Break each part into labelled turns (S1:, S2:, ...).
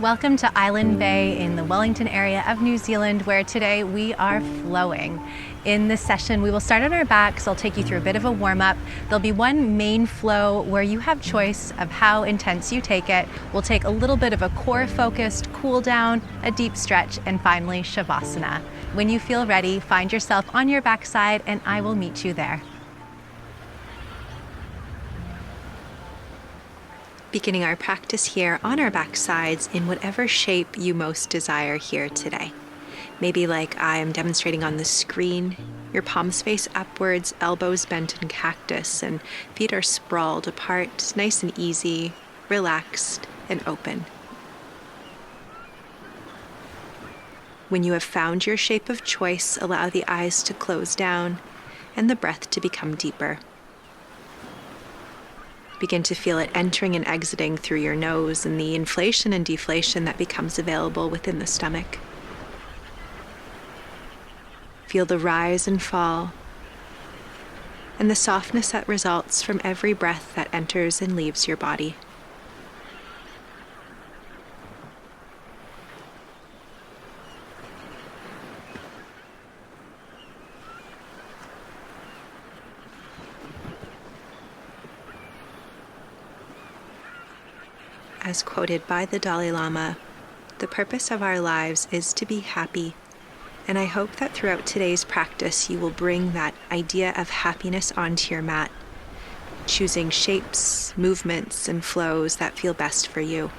S1: Welcome to Island Bay in the Wellington area of New Zealand, where today we are flowing. In this session, we will start on our backs. I'll take you through a bit of a warm-up. There'll be one main flow where you have choice of how intense you take it. We'll take a little bit of a core-focused cool down, a deep stretch, and finally Shavasana. When you feel ready, find yourself on your backside and I will meet you there. Beginning our practice here on our backsides in whatever shape you most desire here today. Maybe like I am demonstrating on the screen, your palms face upwards, elbows bent in cactus, and feet are sprawled apart, nice and easy, relaxed and open. When you have found your shape of choice, allow the eyes to close down and the breath to become deeper. Begin to feel it entering and exiting through your nose and the inflation and deflation that becomes available within the stomach. Feel the rise and fall and the softness that results from every breath that enters and leaves your body. As quoted by the Dalai Lama, the purpose of our lives is to be happy, and I hope that throughout today's practice you will bring that idea of happiness onto your mat, choosing shapes, movements, and flows that feel best for you.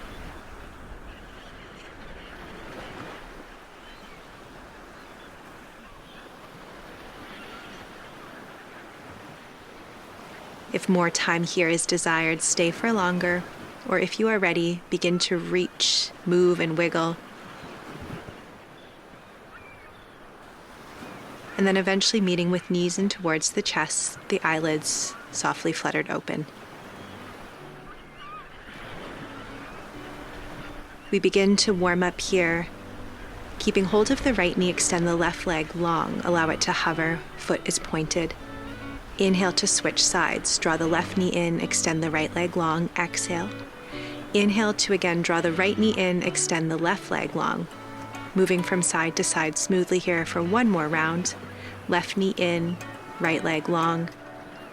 S1: If more time here is desired, stay for longer. Or if you are ready, begin to reach, move, and wiggle. And then eventually meeting with knees in towards the chest, the eyelids softly fluttered open. We begin to warm up here. Keeping hold of the right knee, extend the left leg long, allow it to hover, foot is pointed. Inhale to switch sides, draw the left knee in, extend the right leg long, exhale. Inhale to again draw the right knee in, extend the left leg long. Moving from side to side smoothly here for one more round. Left knee in, right leg long.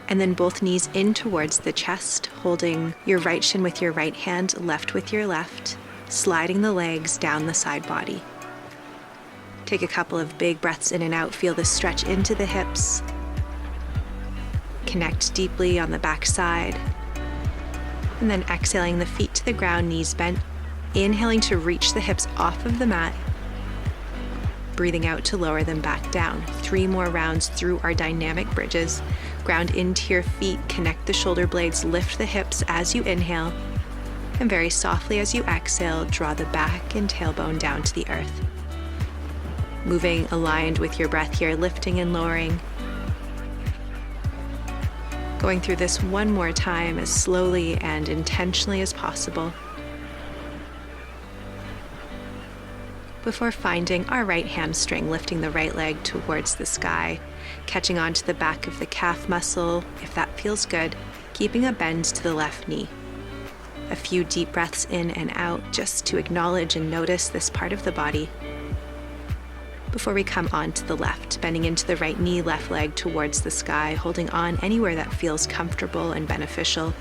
S1: And then both knees in towards the chest, holding your right shin with your right hand, left with your left, sliding the legs down the side body. Take a couple of big breaths in and out, feel the stretch into the hips. Connect deeply on the back side. And then exhaling the feet to the ground, knees bent. Inhaling to reach the hips off of the mat. Breathing out to lower them back down. 3 more rounds through our dynamic bridges. Ground into your feet, connect the shoulder blades, lift the hips as you inhale. And very softly as you exhale, draw the back and tailbone down to the earth. Moving aligned with your breath here, lifting and lowering. Going through this one more time as slowly and intentionally as possible. Before finding our right hamstring, lifting the right leg towards the sky, catching onto the back of the calf muscle, if that feels good, keeping a bend to the left knee. A few deep breaths in and out just to acknowledge and notice this part of the body. Before we come on to the left, bending into the right knee, left leg towards the sky, holding on anywhere that feels comfortable and beneficial.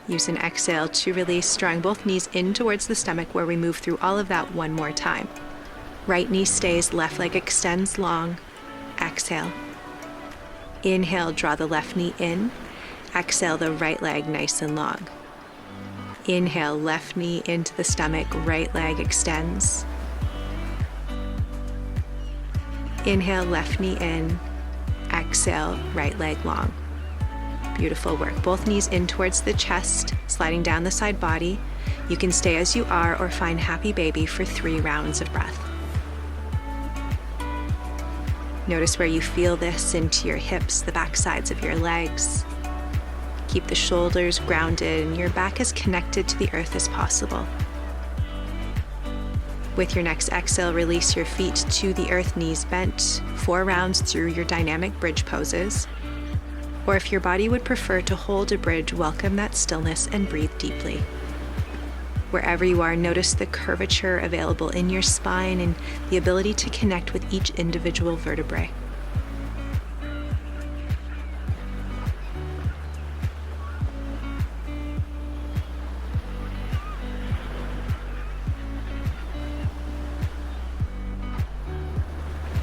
S1: Use an exhale to release, drawing both knees in towards the stomach where we move through all of that one more time. Right knee stays, left leg extends long. Exhale. Inhale, draw the left knee in. Exhale the right leg nice and long. Inhale, left knee into the stomach, right leg extends. Inhale, left knee in. Exhale, right leg long. Beautiful work. Both knees in towards the chest, sliding down the side body. You can stay as you are or find happy baby for 3 rounds of breath. Notice where you feel this into your hips, the back sides of your legs. Keep the shoulders grounded and your back as connected to the earth as possible. With your next exhale, release your feet to the earth, knees bent, 4 rounds through your dynamic bridge poses. Or if your body would prefer to hold a bridge, welcome that stillness and breathe deeply. Wherever you are, notice the curvature available in your spine and the ability to connect with each individual vertebrae.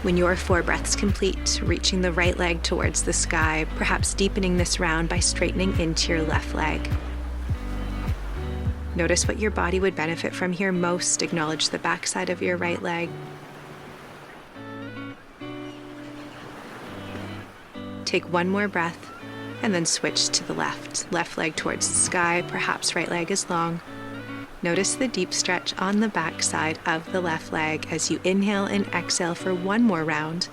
S1: When your 4 breaths complete, reaching the right leg towards the sky, perhaps deepening this round by straightening into your left leg. Notice what your body would benefit from here most. Acknowledge the backside of your right leg. Take 1 more breath and then switch to the left. Left leg towards the sky, perhaps right leg is long. Notice the deep stretch on the back side of the left leg as you inhale and exhale for 1 more round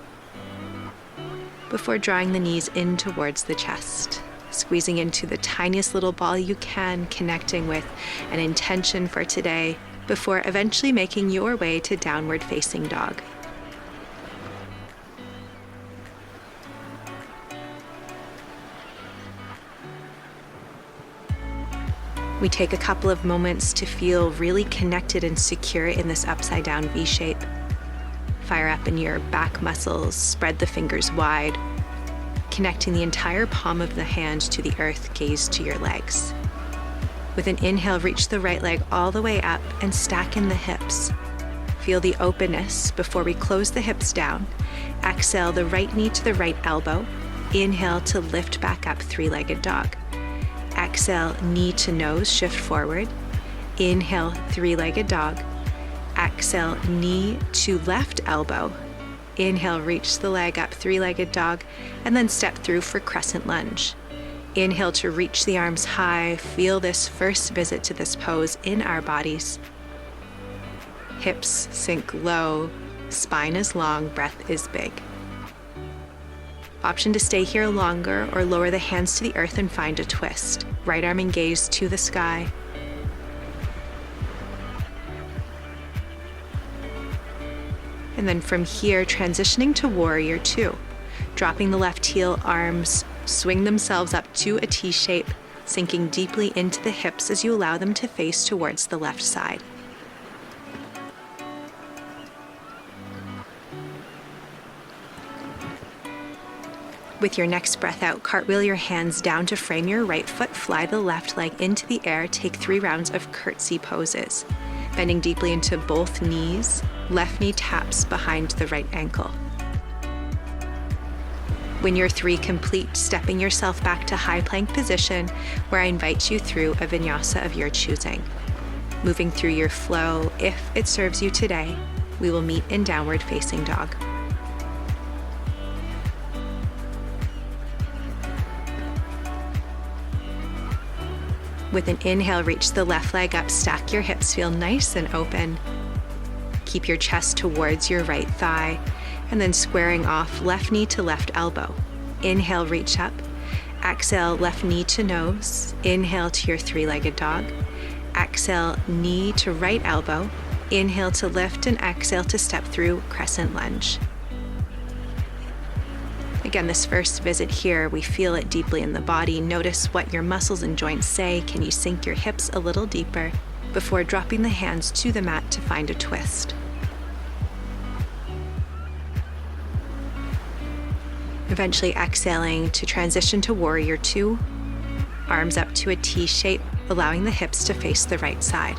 S1: before drawing the knees in towards the chest, squeezing into the tiniest little ball you can, connecting with an intention for today before eventually making your way to downward facing dog. We take a couple of moments to feel really connected and secure in this upside down V shape. Fire up in your back muscles, spread the fingers wide, connecting the entire palm of the hand to the earth, gaze to your legs. With an inhale, reach the right leg all the way up and stack in the hips. Feel the openness before we close the hips down. Exhale the right knee to the right elbow. Inhale to lift back up, 3-legged dog. Exhale, knee to nose, shift forward. Inhale, 3-legged dog. Exhale, knee to left elbow. Inhale, reach the leg up, 3-legged dog, and then step through for crescent lunge. Inhale to reach the arms high. Feel this first visit to this pose in our bodies. Hips sink low, spine is long, breath is big. Option to stay here longer or lower the hands to the earth and find a twist. Right arm and gaze to the sky. And then from here, transitioning to Warrior 2. Dropping the left heel, arms swing themselves up to a T shape, sinking deeply into the hips as you allow them to face towards the left side. With your next breath out, cartwheel your hands down to frame your right foot, fly the left leg into the air, take 3 rounds of curtsy poses. Bending deeply into both knees, left knee taps behind the right ankle. When you're 3 complete, stepping yourself back to high plank position, where I invite you through a vinyasa of your choosing. Moving through your flow, if it serves you today, we will meet in downward facing dog. With an inhale, reach the left leg up, stack your hips, feel nice and open. Keep your chest towards your right thigh, and then squaring off left knee to left elbow. Inhale, reach up. Exhale, left knee to nose. Inhale to your 3-legged dog. Exhale, knee to right elbow. Inhale to lift and exhale to step through crescent lunge. Again, this first visit here, we feel it deeply in the body. Notice what your muscles and joints say. Can you sink your hips a little deeper before dropping the hands to the mat to find a twist? Eventually exhaling to transition to Warrior 2. Arms up to a T shape, allowing the hips to face the right side.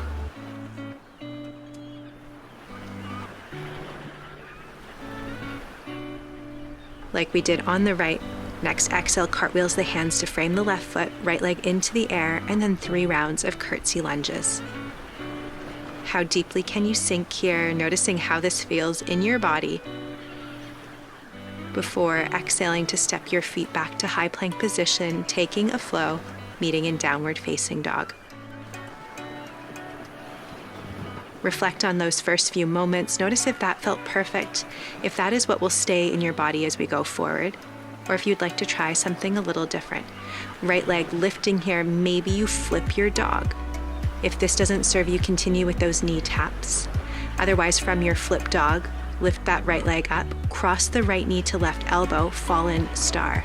S1: Like we did on the right, next exhale, cartwheels the hands to frame the left foot, right leg into the air, and then 3 rounds of curtsy lunges. How deeply can you sink here, noticing how this feels in your body before exhaling to step your feet back to high plank position, taking a flow, meeting in downward facing dog. Reflect on those first few moments. Notice if that felt perfect, if that is what will stay in your body as we go forward, or if you'd like to try something a little different. Right leg lifting here, maybe you flip your dog. If this doesn't serve you, continue with those knee taps. Otherwise, from your flip dog, lift that right leg up, cross the right knee to left elbow, fallen star.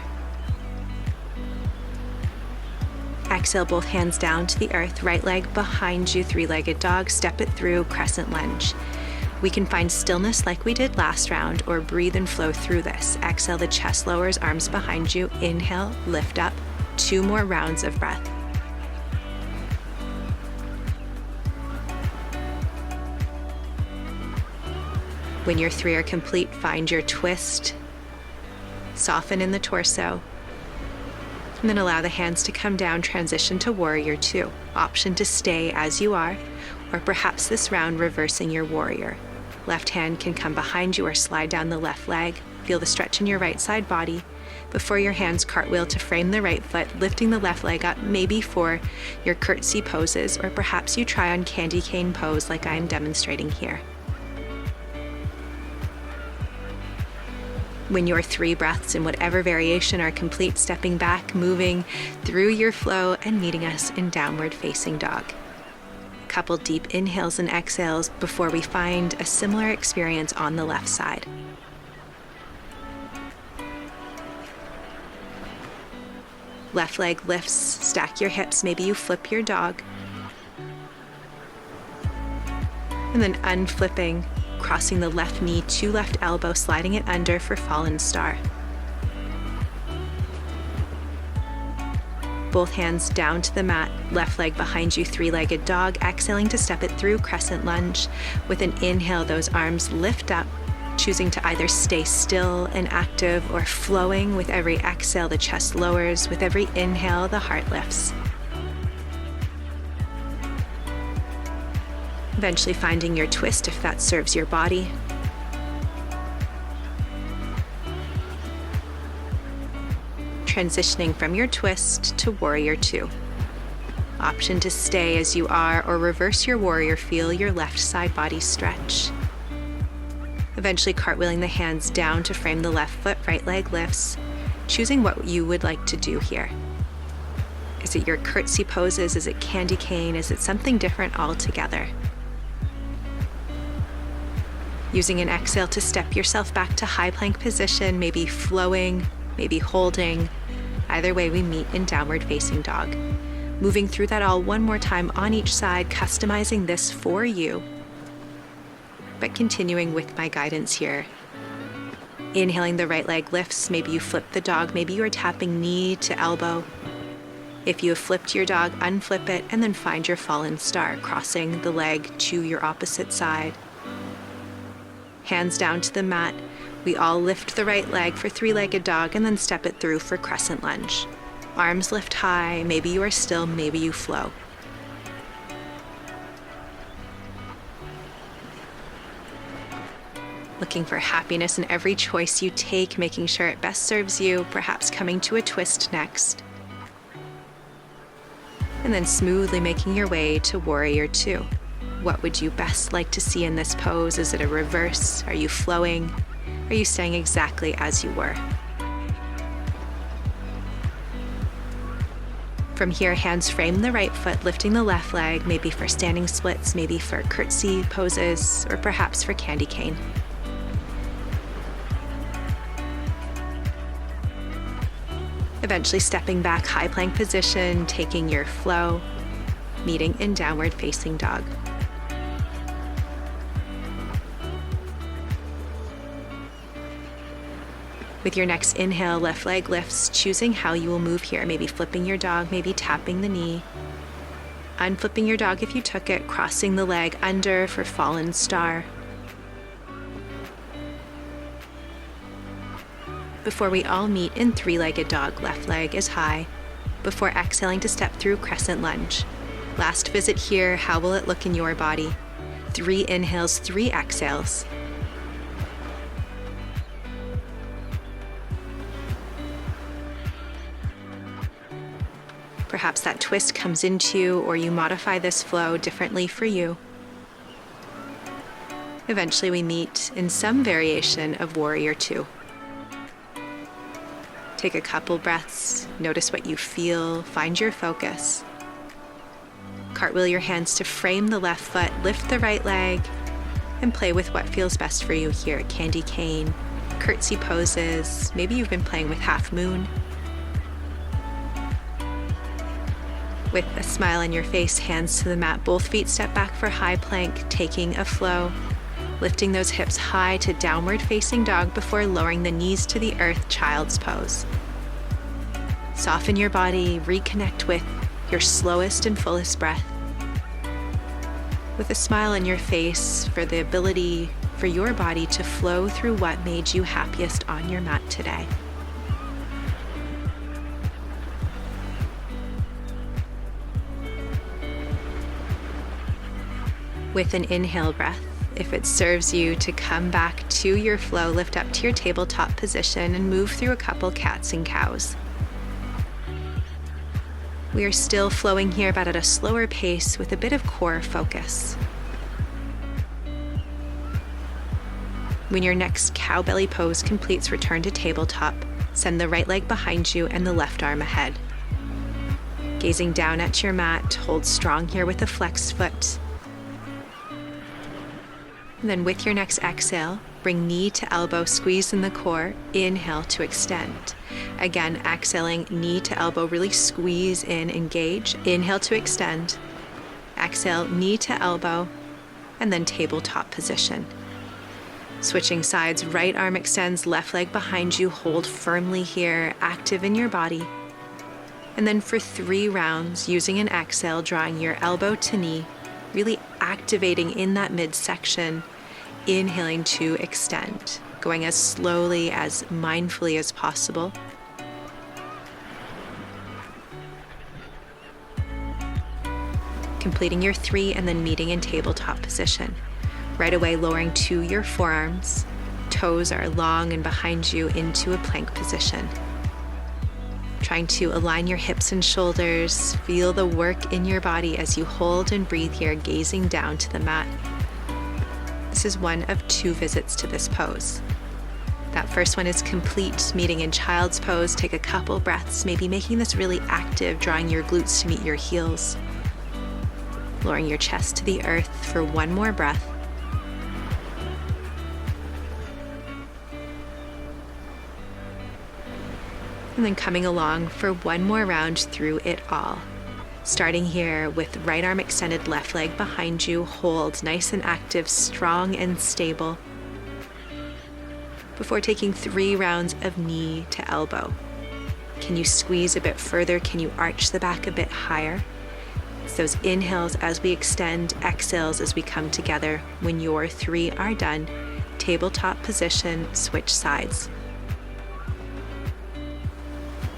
S1: Exhale, both hands down to the earth, right leg behind you, three-legged dog, step it through, crescent lunge. We can find stillness like we did last round, or breathe and flow through this. Exhale, the chest lowers, arms behind you. Inhale, lift up. 2 more rounds of breath. When your 3 are complete, find your twist. Soften in the torso. And then allow the hands to come down, transition to warrior 2. Option to stay as you are, or perhaps this round reversing your warrior. Left hand can come behind you or slide down the left leg. Feel the stretch in your right side body. Before your hands cartwheel to frame the right foot, lifting the left leg up, maybe for your curtsy poses, or perhaps you try on candy cane pose like I'm demonstrating here. When your 3 breaths in whatever variation are complete, stepping back, moving through your flow and meeting us in downward facing dog. A couple deep inhales and exhales before we find a similar experience on the left side. Left leg lifts, stack your hips, maybe you flip your dog. And then unflipping, crossing the left knee to left elbow, sliding it under for fallen star. Both hands down to the mat, left leg behind you, three-legged dog, exhaling to step it through, crescent lunge. With an inhale, those arms lift up, choosing to either stay still and active or flowing. With every exhale, the chest lowers. With every inhale, the heart lifts. Eventually finding your twist if that serves your body. Transitioning from your twist to warrior 2. Option to stay as you are or reverse your warrior, feel your left side body stretch. Eventually cartwheeling the hands down to frame the left foot, right leg lifts, choosing what you would like to do here. Is it your curtsy poses? Is it candy cane? Is it something different altogether? Using an exhale to step yourself back to high plank position, maybe flowing, maybe holding. Either way, we meet in downward facing dog. Moving through that all one more time on each side, customizing this for you, but continuing with my guidance here. Inhaling, the right leg lifts, maybe you flip the dog, maybe you are tapping knee to elbow. If you have flipped your dog, unflip it, and then find your fallen star, crossing the leg to your opposite side. Hands down to the mat. We all lift the right leg for three-legged dog and then step it through for crescent lunge. Arms lift high, maybe you are still, maybe you flow. Looking for happiness in every choice you take, making sure it best serves you, perhaps coming to a twist next. And then smoothly making your way to warrior 2. What would you best like to see in this pose? Is it a reverse? Are you flowing? Are you staying exactly as you were? From here, hands frame the right foot, lifting the left leg, maybe for standing splits, maybe for curtsy poses, or perhaps for candy cane. Eventually stepping back, high plank position, taking your flow, meeting in downward facing dog. With your next inhale, left leg lifts, choosing how you will move here. Maybe flipping your dog, maybe tapping the knee. Unflipping your dog if you took it, crossing the leg under for fallen star. Before we all meet in three-legged dog, left leg is high. Before exhaling to step through crescent lunge. Last visit here, how will it look in your body? 3 inhales, 3 exhales. Perhaps that twist comes into, or you modify this flow differently for you. Eventually we meet in some variation of warrior 2. Take a couple breaths, notice what you feel, find your focus. Cartwheel your hands to frame the left foot, lift the right leg, And play with what feels best for you here. Candy cane, curtsy poses, maybe you've been playing with half moon. With a smile on your face, hands to the mat, both feet step back for high plank, taking a flow, lifting those hips high to downward facing dog before lowering the knees to the earth, child's pose. Soften your body, reconnect with your slowest and fullest breath. With a smile on your face for the ability for your body to flow through what made you happiest on your mat today. With an inhale breath, if it serves you to come back to your flow, lift up to your tabletop position and move through a couple cats and cows. We are still flowing here, but at a slower pace with a bit of core focus. When your next cow belly pose completes, return to tabletop. Send the right leg behind you and the left arm ahead. Gazing down at your mat, hold strong here with a flexed foot. And then with your next exhale, bring knee to elbow, squeeze in the core, inhale to extend. Again, exhaling, knee to elbow, really squeeze in, engage. Inhale to extend. Exhale, knee to elbow, and then tabletop position. Switching sides, right arm extends, left leg behind you, hold firmly here, active in your body. And then for 3 rounds, using an exhale, drawing your elbow to knee, really activating in that midsection, inhaling to extend, going as slowly, as mindfully as possible. Completing your 3 and then meeting in tabletop position. Right away, lowering to your forearms, toes are long and behind you into a plank position. Trying to align your hips and shoulders, feel the work in your body as you hold and breathe here, gazing down to the mat. This is one of 2 visits to this pose. That first one is complete, meeting in child's pose. Take a couple breaths, maybe making this really active, drawing your glutes to meet your heels. Lowering your chest to the earth for 1 more breath. And then coming along for 1 more round through it all. Starting here with right arm extended, left leg behind you, hold nice and active, strong and stable. Before taking 3 rounds of knee to elbow. Can you squeeze a bit further? Can you arch the back a bit higher? It's those inhales as we extend, exhales as we come together. When your 3 are done, tabletop position, switch sides.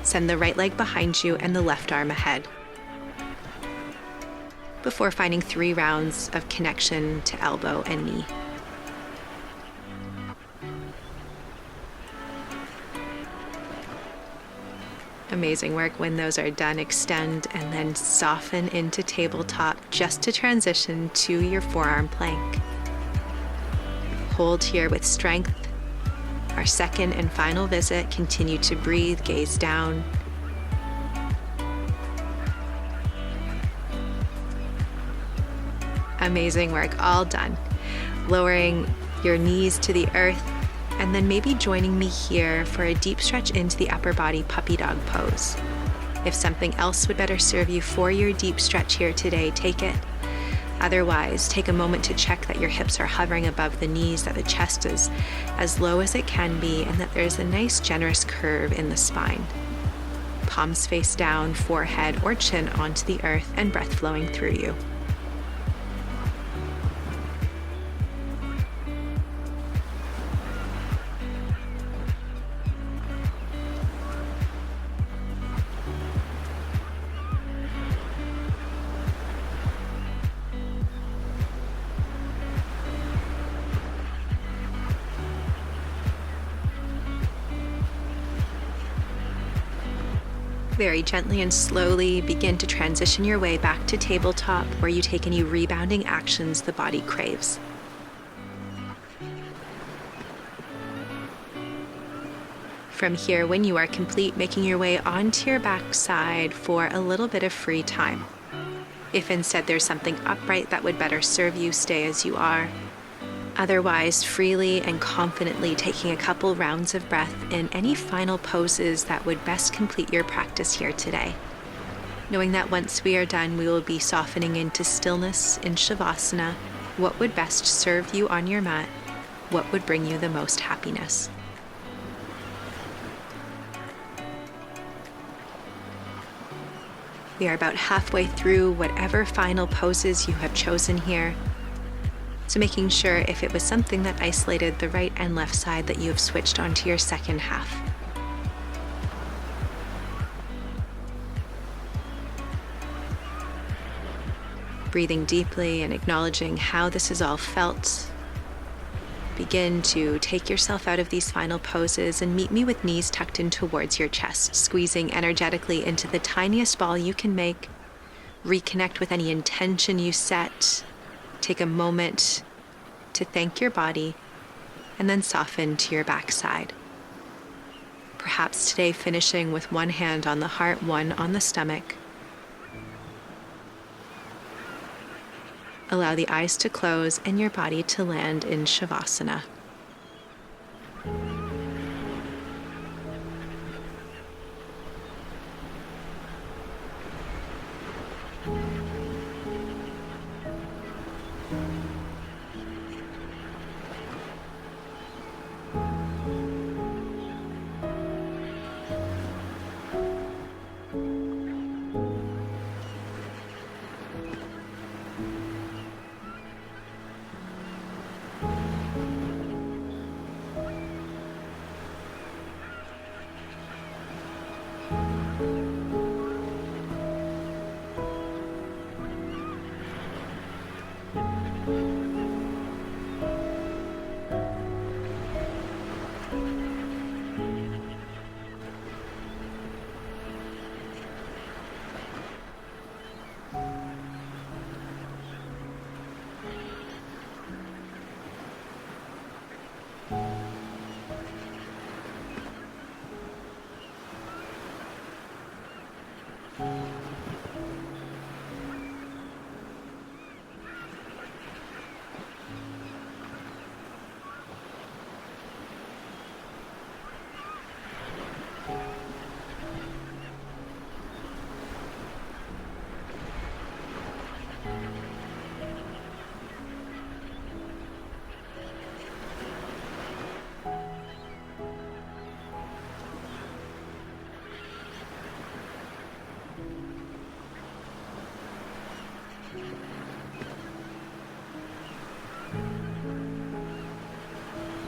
S1: Send the right leg behind you and the left arm ahead. Before finding 3 rounds of connection to elbow and knee. Amazing work. When those are done, extend and then soften into tabletop just to transition to your forearm plank. Hold here with strength. Our second and final visit, continue to breathe, gaze down. Amazing work, all done. Lowering your knees to the earth, and then maybe joining me here for a deep stretch into the upper body puppy dog pose. If something else would better serve you for your deep stretch here today, take it. Otherwise, take a moment to check that your hips are hovering above the knees, that the chest is as low as it can be, and that there's a nice generous curve in the spine. Palms face down, forehead or chin onto the earth, and breath flowing through you. Very gently and slowly begin to transition your way back to tabletop, where you take any rebounding actions the body craves. From here, when you are complete, making your way onto your back side for a little bit of free time. If instead there's something upright that would better serve you, stay as you are. Otherwise, freely and confidently taking a couple rounds of breath in any final poses that would best complete your practice here today. Knowing that once we are done, we will be softening into stillness in Shavasana. What would best serve you on your mat? What would bring you the most happiness? We are about halfway through whatever final poses you have chosen here. So making sure if it was something that isolated the right and left side that you have switched onto your second half. Breathing deeply and acknowledging how this is all felt. Begin to take yourself out of these final poses and meet me with knees tucked in towards your chest, squeezing energetically into the tiniest ball you can make. Reconnect with any intention you set. Take a moment to thank your body and then soften to your backside. Perhaps today finishing with one hand on the heart, one on the stomach. Allow the eyes to close and your body to land in Shavasana.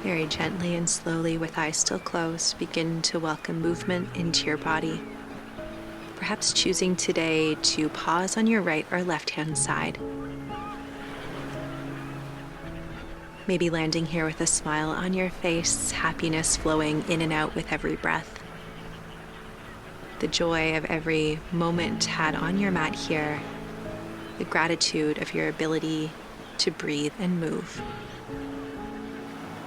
S1: Very gently and slowly, with eyes still closed, begin to welcome movement into your body. Perhaps choosing today to pause on your right or left-hand side. Maybe landing here with a smile on your face, happiness flowing in and out with every breath. The joy of every moment had on your mat here. The gratitude of your ability to breathe and move.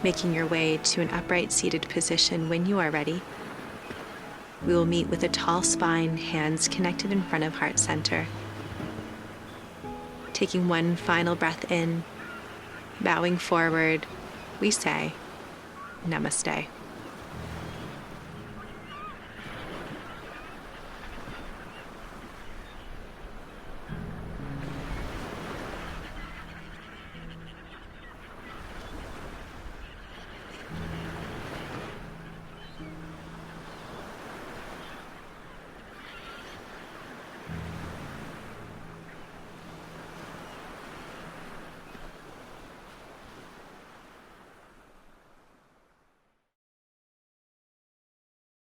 S1: Making your way to an upright seated position when you are ready. We will meet with a tall spine, hands connected in front of heart center. Taking one final breath in, bowing forward, we say, Namaste.